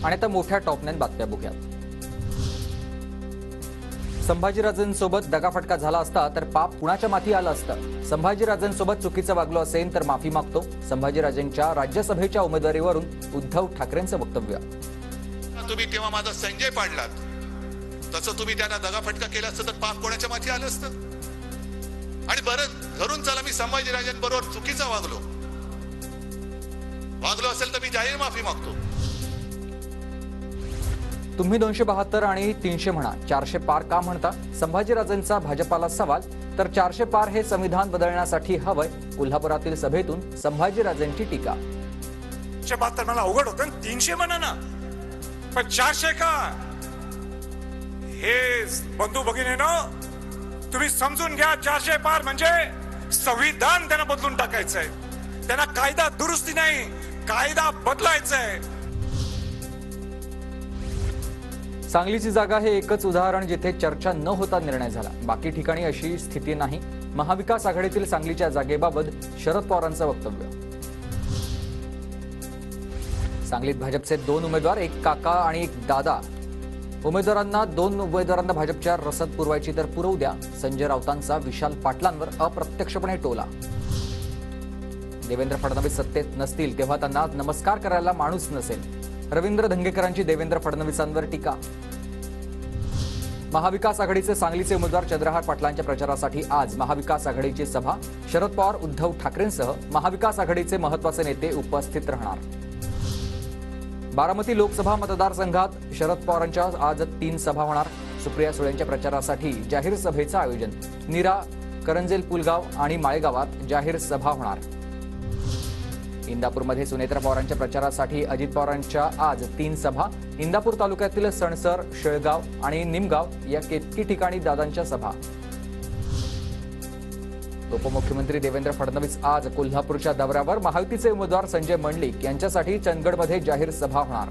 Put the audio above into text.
आणि आता मोठ्या टॉपनेन बातम्या बघूयात। संभाजीराजेंसोबत दगाफटका झाला असता तर पाप कुणाच्या माथी आलं असतं। संभाजीराजेंसोबत चुकीचं वागलो असेल तर माफी मागतो। संभाजीराजेंच्या राज्यसभेच्या उमेदवारीवरून उद्धव ठाकरेंचं वक्तव्य। तुम्ही तेव्हा माझा संजय पाडलात, तसं तुम्ही त्यांना दगाफटका केला असतं तर पाप कोणाच्या माथी आलं असतं। आणि बरं धरून चला मी संभाजीराजेंबरोबर चुकीचा वागलो असेल तर मी जाहीर माफी मागतो। तुम्ही 272 आणि 300 म्हणा, 400 पार का म्हणता? संभाजीराजेंचा भाजपाला सवाल। तर 400 पार हे संविधान बदलण्यासाठी हवंय। कोल्हापुरातील सभेतून संभाजीराजेंची टीका। 272 मला अवघड होतं, 300 म्हणा ना, पण 400 का? हे बंधू भगिनींनो, तुम्ही समजून घ्या, 400 पार म्हणजे संविधान त्यांना बदलून टाकायचंय। त्यांना कायदा दुरुस्ती नाही, कायदा बदलायचा आहे। सांगलीची जागा हे एकच उदाहरण जिथे चर्चा न होता निर्णय झाला। बाकी ठिकाणी अशी स्थिती नाही। महाविकास आघाडीतील सांगलीच्या जागेबाबत शरद पवारांचं वक्तव्य। सांगलीत भाजपचे 2 उमेदवार, एक काका आणि एक दादा। उमेदवारांना 2 उमेदवारांना भाजपच्या रसद पुरवायची तर पुरवू द्या। संजय राऊतांचा विशाल पाटलांवर अप्रत्यक्षपणे टोला। देवेंद्र फडणवीस सत्तेत नसतील तेव्हा त्यांना नमस्कार करायला माणूस नसेल। रवींद्र धंगेकरांची देवेंद्र फडणवीसांवर टीका। महाविकास आघाडीचे सांगलीचे उमेदवार चंद्रहार पाटलांच्या प्रचारासाठी आज महाविकास आघाडीची सभा। शरद पवार, उद्धव ठाकरेंसह महाविकास आघाडीचे महत्त्वाचे नेते उपस्थित राहणार। बारामती लोकसभा मतदारसंघात शरद पवारांच्या आज 3 सभा होणार। सुप्रिया सुळेंच्या प्रचारासाठी जाहीर सभेचं आयोजन। नीरा, करंजेल, पुलगाव आणि माळेगावात जाहीर सभा होणार। इंदापूरमध्ये सुनेत्रा पवारांच्या प्रचारासाठी अजित पवारांच्या आज 3 सभा। इंदापूर तालुक्यातील सणसर, शेळगाव आणि निमगाव या केतकी ठिकाणी दादांच्या सभा। उपमुख्यमंत्री देवेंद्र फडणवीस आज कोल्हापूरच्या दौऱ्यावर। महायुतीचे उमेदवार संजय मंडलिक यांच्यासाठी चंदगडमध्ये जाहीर सभा होणार।